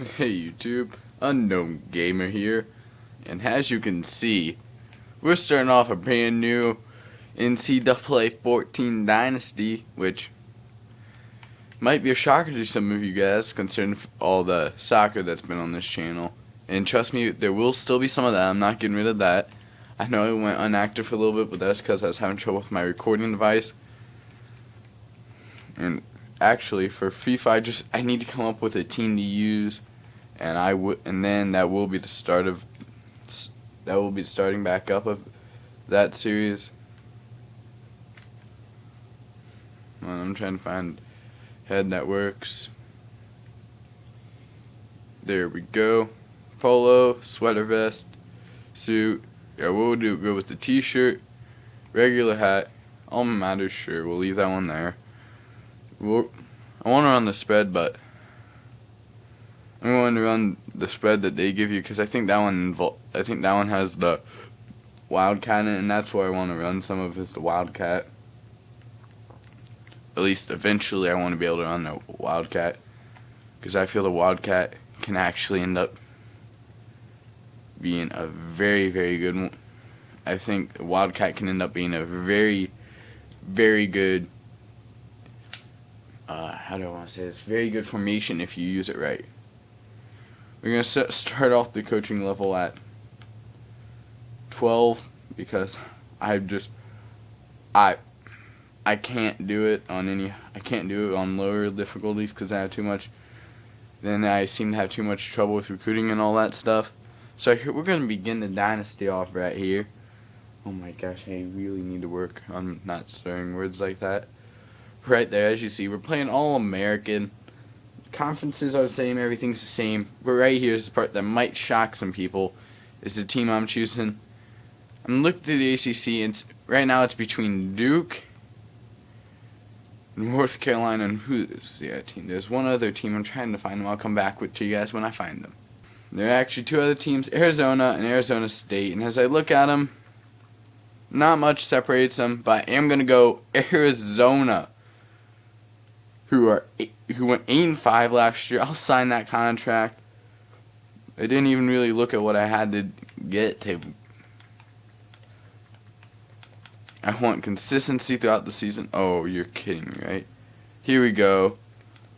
Hey YouTube, Unknown Gamer here, and as you can see, we're starting off a brand new NCAA 14 Dynasty, which might be a shocker to some of you guys, considering all the soccer that's been on this channel. And trust me, there will still be some of that. I'm not getting rid of that. I know I went inactive for a little bit, but that's because I was having trouble with my recording device. And actually, for FIFA, I need to come up with a team to use. And then that will be the starting back up of that series. Well, I'm trying to find head that works. There we go. Polo, sweater vest, suit. Yeah, we'll go with the t-shirt, regular hat, alma mater shirt. We'll leave that one there. I want to run the spread, but I'm going to run the spread that they give you because I think that one has the Wildcat in it, and that's where I want to run some of is the Wildcat. At least eventually I want to be able to run the Wildcat because I feel the Wildcat can actually end up being a very, very good one. I think the Wildcat can end up being a very, very good how do I want to say this? Very good formation if you use it right. We're going to start off the coaching level at 12 because I can't do it on lower difficulties because I have too much. Then I seem to have too much trouble with recruiting and all that stuff. So we're going to begin the Dynasty off right here. Oh my gosh, I really need to work on not starting words like that. Right there, as you see, we're playing All-American. Conferences are the same, everything's the same. But right here is the part that might shock some people. Is the team I'm choosing. I'm looking through the ACC, and right now it's between Duke, North Carolina, and who's the other team? There's one other team. I'm trying to find them. I'll come back to you guys when I find them. There are actually two other teams, Arizona and Arizona State. And as I look at them, not much separates them, but I am going to go Arizona, who went 8-5 last year. I'll sign that contract. I didn't even really look at what I had to get to. I want consistency throughout the season. Oh, you're kidding me, right? Here we go.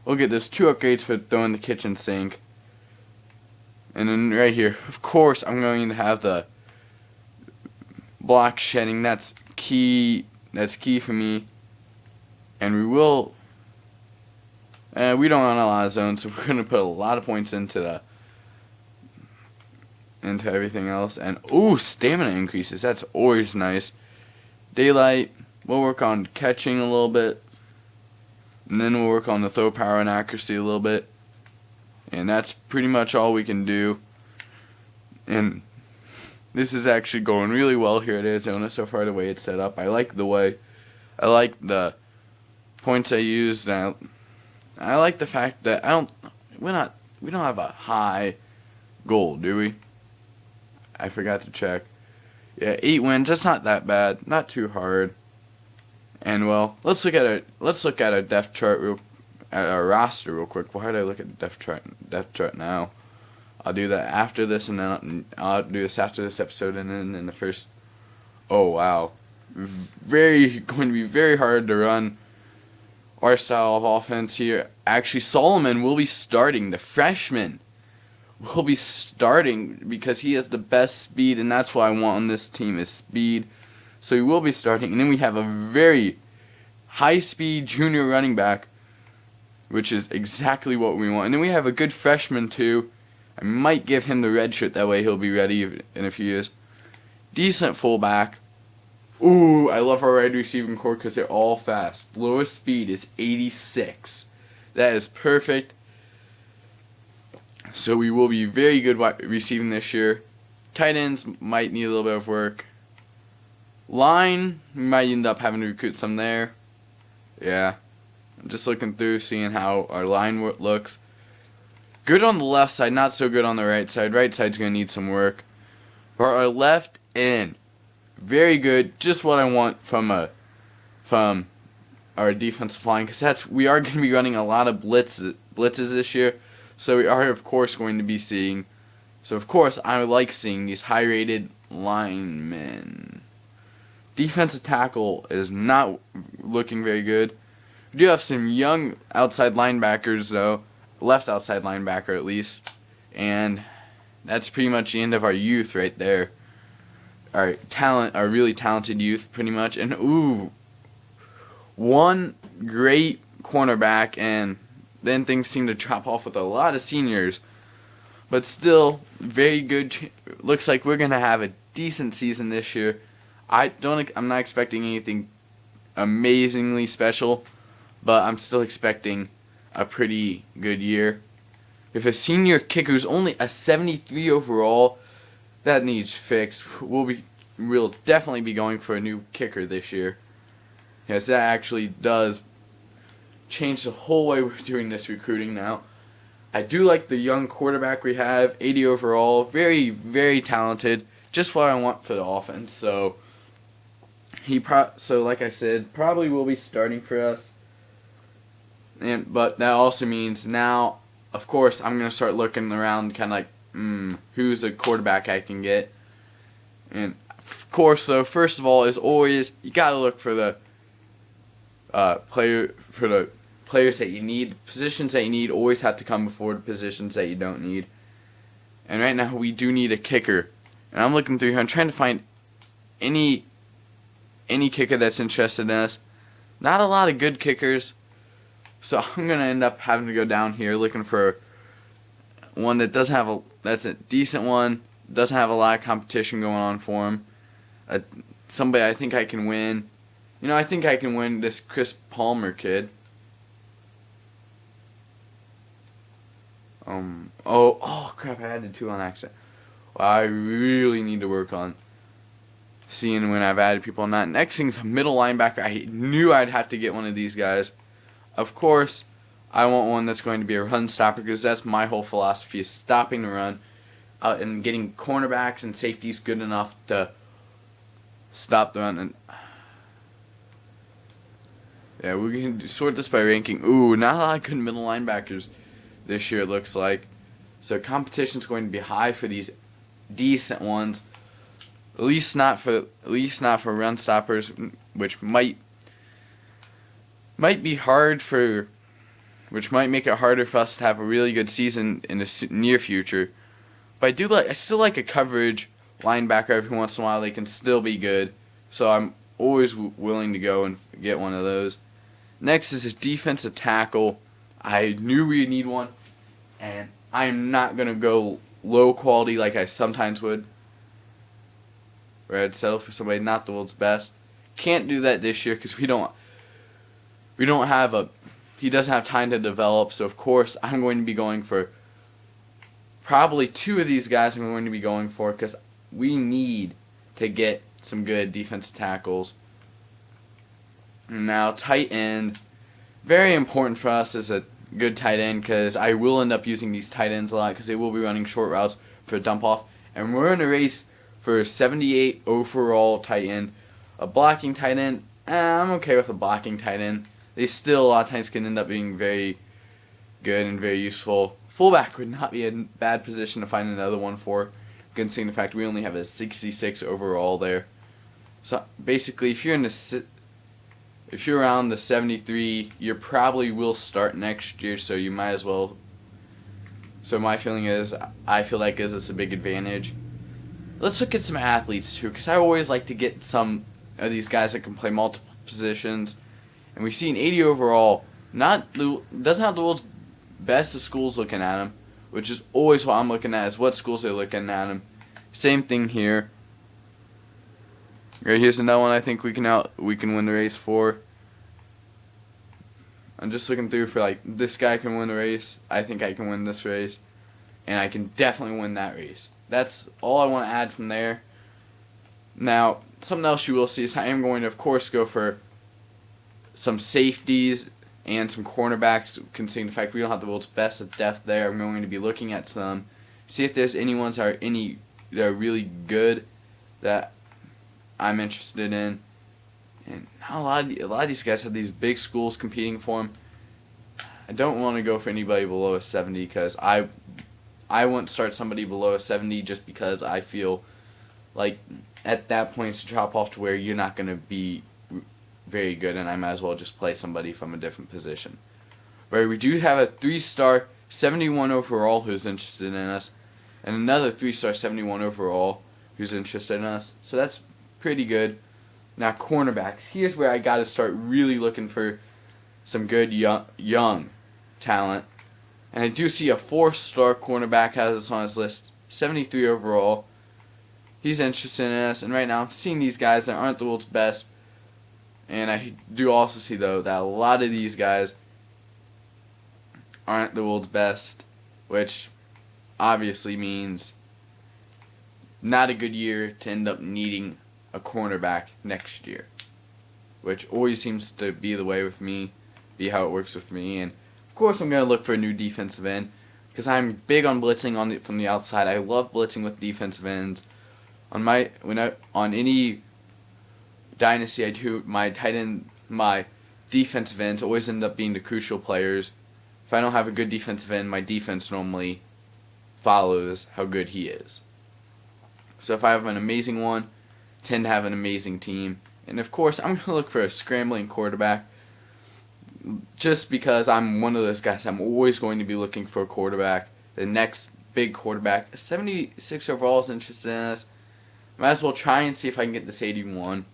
We'll get this 2 upgrades for throwing the kitchen sink. And then right here, of course, I'm going to have the block shedding. That's key. That's key for me. And we will. We don't run a lot of zones, so we're going to put a lot of points into everything else. And ooh, stamina increases. That's always nice. Daylight. We'll work on catching a little bit, and then we'll work on the throw power and accuracy a little bit. And that's pretty much all we can do. And this is actually going really well here at Arizona so far, the way it's set up. I like the points I used. I like the fact that we don't have a high goal, do we? I forgot to check. Yeah, 8 wins. That's not that bad. Not too hard. And well, let's look at our depth chart at our roster real quick. Why did I look at the depth chart now? I'll do that after this, and then I'll do this after this episode, and then in the first. Oh wow, going to be very hard to run our style of offense here. Actually, Solomon will be starting. The freshman will be starting because he has the best speed, and that's what I want on this team is speed. So he will be starting. And then we have a very high-speed junior running back, which is exactly what we want. And then we have a good freshman, too. I might give him the red shirt. That way he'll be ready in a few years. Decent fullback. Ooh, I love our wide receiving core because they're all fast. Lowest speed is 86. That is perfect. So we will be very good receiving this year. Tight ends might need a little bit of work. Line, we might end up having to recruit some there. Yeah. I'm just looking through, seeing how our line looks. Good on the left side, not so good on the right side. Right side's going to need some work. But our left end, very good. Just what I want from our defensive line, because we are going to be running a lot of blitzes this year. So we are, of course, going to be seeing. So, of course, I like seeing these high-rated linemen. Defensive tackle is not looking very good. We do have some young outside linebackers, though. Left outside linebacker, at least. And that's pretty much the end of our youth right there. Our really talented youth, pretty much. And, one great cornerback, and then things seem to drop off with a lot of seniors. But still, very good. Looks like we're going to have a decent season this year. I'm not expecting anything amazingly special, but I'm still expecting a pretty good year. If a senior kicker is only a 73 overall, that needs fixed. We'll definitely be going for a new kicker this year. Yes, that actually does change the whole way we're doing this recruiting now. I do like the young quarterback we have, 80 overall, very, very talented, just what I want for the offense. So like I said, probably will be starting for us. But that also means now, of course, I'm going to start looking around kind of like, who's a quarterback I can get. And, of course, though, first of all, as always, you got to look for the players that you need. The positions that you need always have to come before the positions that you don't need. And right now, we do need a kicker. And I'm looking through here. I'm trying to find any kicker that's interested in us. Not a lot of good kickers. So I'm going to end up having to go down here looking for one that that's a decent one, doesn't have a lot of competition going on for him. Somebody I think I can win. I think I can win this Chris Palmer kid. Oh crap, I added 2 on accident. Well, I really need to work on seeing when I've added people on that. Next thing's a middle linebacker. I knew I'd have to get one of these guys. Of course, I want one that's going to be a run stopper, because that's my whole philosophy, is stopping the run and getting cornerbacks and safeties good enough to stop the run. And yeah, we're going to sort this by ranking. Not a lot of good middle linebackers this year, it looks like. So competition's going to be high for these decent ones. At least not for run stoppers, which might be hard for, which might make it harder for us to have a really good season in the near future. But I still like a coverage linebacker every once in a while. They can still be good, so I'm always willing to go and get one of those. Next is a defensive tackle. I knew we'd need one, and I'm not gonna go low quality like I sometimes would, where I'd settle for somebody not the world's best. Can't do that this year because we don't have he doesn't have time to develop. So of course I'm going to be going for probably 2 of these guys. I'm going to be going for, because we need to get some good defensive tackles. Now tight end, very important for us is a good tight end, because I will end up using these tight ends a lot because they will be running short routes for a dump off, and we're in a race for 78 overall tight end. A blocking tight end, I'm okay with a blocking tight end. They still a lot of times can end up being very good and very useful. Fullback would not be a bad position to find another one for, considering the fact we only have a 66 overall there. So basically, if you're around the 73, you probably will start next year, so you might as well. So my feeling is, I feel that gives us a big advantage. Let's look at some athletes too, because I always like to get some of these guys that can play multiple positions. And we see an 80 overall, doesn't have the world's best of schools looking at him, which is always what I'm looking at, is what schools they're looking at him. Same thing here. Right, here's another one I think we can win the race for. I'm just looking through for this guy can win the race. I think I can win this race, and I can definitely win that race. That's all I want to add from there. Now, something else you will see is I am going to, of course, go for some safeties and some cornerbacks, considering the fact we don't have the world's best at depth there. I'm going to be looking at some, see if there's any ones that are really good that I'm interested in. And not a lot of these guys have these big schools competing for them. I don't want to go for anybody below a 70 because I won't start somebody below a 70 just because I feel like at that point it's a drop off to where you're not going to be very good, and I might as well just play somebody from a different position. But we do have a 3-star 71 overall who's interested in us, and another 3-star 71 overall who's interested in us. So that's pretty good. Now cornerbacks. Here's where I got to start really looking for some good young talent. And I do see a 4-star cornerback has us on his list, 73 overall. He's interested in us, and right now I'm seeing these guys that aren't the world's best. And I do also see, though, that a lot of these guys aren't the world's best, which obviously means not a good year to end up needing a cornerback next year, which always seems to be the way with me, be how it works with me. And of course I'm going to look for a new defensive end because I'm big on blitzing from the outside. I love blitzing with defensive ends. On any Dynasty I do, my tight end, my defensive ends always end up being the crucial players. If I don't have a good defensive end, my defense normally follows how good he is. So if I have an amazing one, I tend to have an amazing team. And of course, I'm going to look for a scrambling quarterback. Just because I'm one of those guys, I'm always going to be looking for a quarterback. The next big quarterback. 76 overall is interested in us. Might as well try and see if I can get this 81.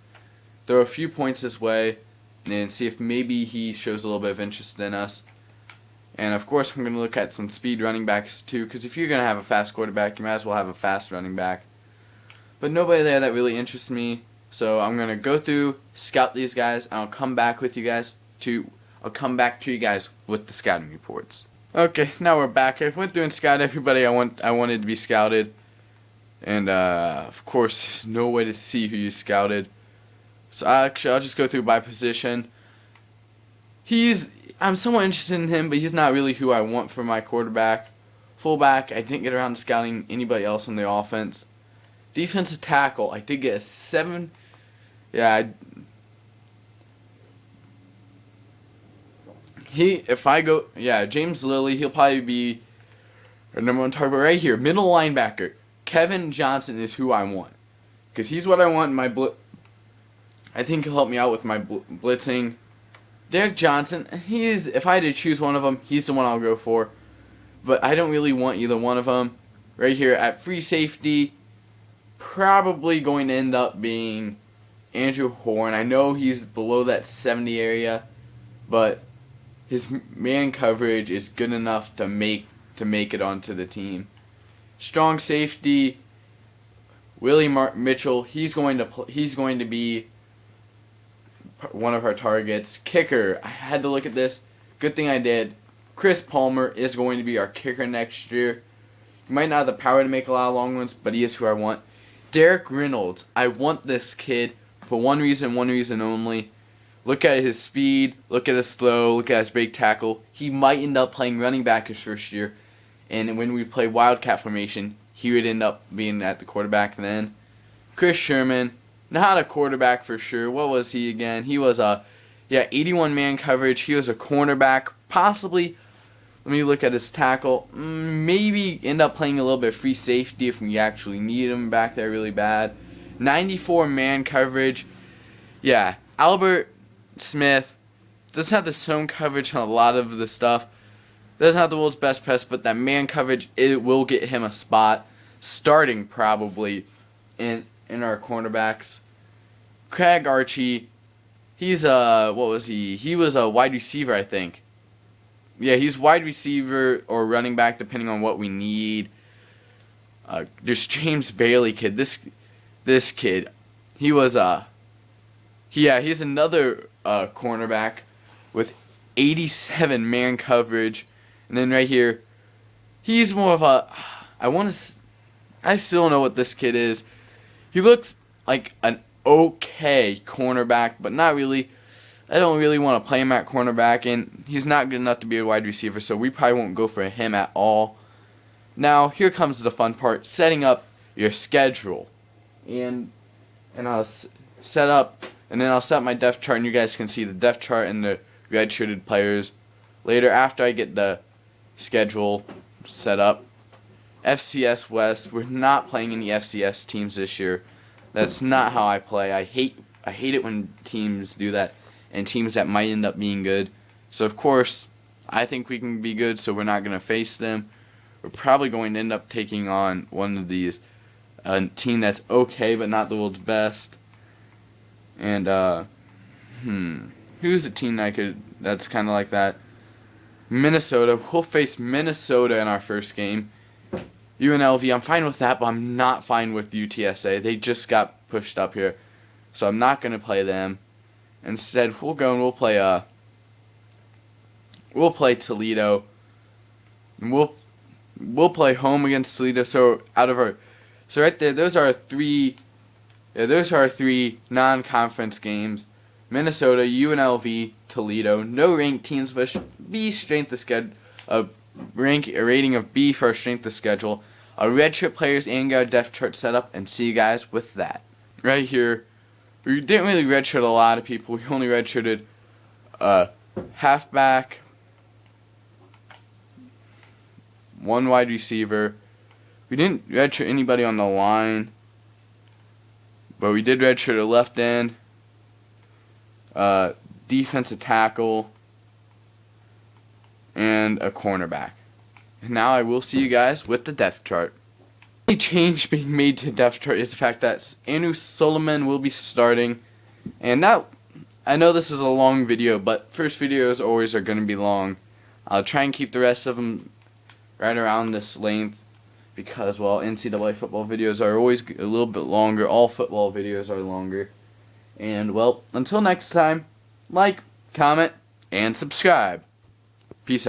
Throw a few points this way and see if maybe he shows a little bit of interest in us. And of course, I'm going to look at some speed running backs too, because if you're going to have a fast quarterback, you might as well have a fast running back. But nobody there that really interests me, so I'm going to go through, scout these guys, and I'll come back to you guys with the scouting reports. Okay, now we're back. I went through and scouted everybody I wanted to be scouted. And of course, there's no way to see who you scouted. So I'll just go through by position. I'm somewhat interested in him, but he's not really who I want for my quarterback. Fullback, I didn't get around to scouting anybody else in the offense. Defensive tackle, I did get a 7. Yeah, James Lilly, he'll probably be our number 1 target right here. Middle linebacker, Kevin Johnson is who I want. Because he's what I want in my I think he'll help me out with my blitzing. Derek Johnson, if I had to choose one of them, he's the one I'll go for. But I don't really want either one of them. Right here at free safety, probably going to end up being Andrew Horn. I know he's below that 70 area, but his man coverage is good enough to make it onto the team. Strong safety, Willie Mitchell. He's going to be one of our targets. Kicker, I had to look at this. Good thing I did. Chris Palmer is going to be our kicker next year. He might not have the power to make a lot of long ones, but he is who I want. Derek Reynolds, I want this kid for one reason only. Look at his speed, look at his throw, look at his break tackle. He might end up playing running back his first year, and when we play Wildcat formation, he would end up being at the quarterback then. Chris Sherman, not a quarterback for sure. What was he again? He was 81 man coverage. He was a cornerback, possibly. Let me look at his tackle. Maybe end up playing a little bit free safety if we actually need him back there really bad. 94 man coverage. Yeah, Albert Smith doesn't have the zone coverage on a lot of the stuff. Doesn't have the world's best press, but that man coverage, it will get him a spot. Starting probably in our cornerbacks. Craig Archie, he's what was he? He was a wide receiver, I think. Yeah, he's wide receiver or running back, depending on what we need. There's James Bailey kid. This kid, he was he's another cornerback with 87 man coverage. And then right here, he's more of I still don't know what this kid is. He looks like an okay cornerback, but not really. I don't really want to play him at cornerback, and he's not good enough to be a wide receiver, so we probably won't go for him at all. Now, here comes the fun part, setting up your schedule. And I'll set my depth chart, and you guys can see the depth chart and the red-shirted players later after I get the schedule set up. FCS West, we're not playing any FCS teams this year. That's not how I play. I hate it when teams do that, and teams that might end up being good. So of course, I think we can be good, so we're not going to face them. We're probably going to end up taking on one of these, a team that's okay but not the world's best. And who's a team that's kind of like that? Minnesota. We'll face Minnesota in our first game. UNLV, I'm fine with that, but I'm not fine with UTSA. They just got pushed up here, so I'm not going to play them. Instead, we'll go and we'll play Toledo. And we'll play home against Toledo. So right there, those are our three non-conference games. Minnesota, UNLV, Toledo. No ranked teams, but B strength of schedule. A rating of B for our strength of schedule. Our redshirt players and got a depth chart set up, and see you guys with that. Right here, we didn't really redshirt a lot of people. We only redshirted halfback, one wide receiver. We didn't redshirt anybody on the line, but we did redshirt a left end, defensive tackle, and a cornerback. And now I will see you guys with the depth chart. The only change being made to the depth chart is the fact that Anu Solomon will be starting. And now, I know this is a long video, but first videos always are going to be long. I'll try and keep the rest of them right around this length because, well, NCAA football videos are always a little bit longer. All football videos are longer. And, well, until next time, like, comment, and subscribe. Peace out.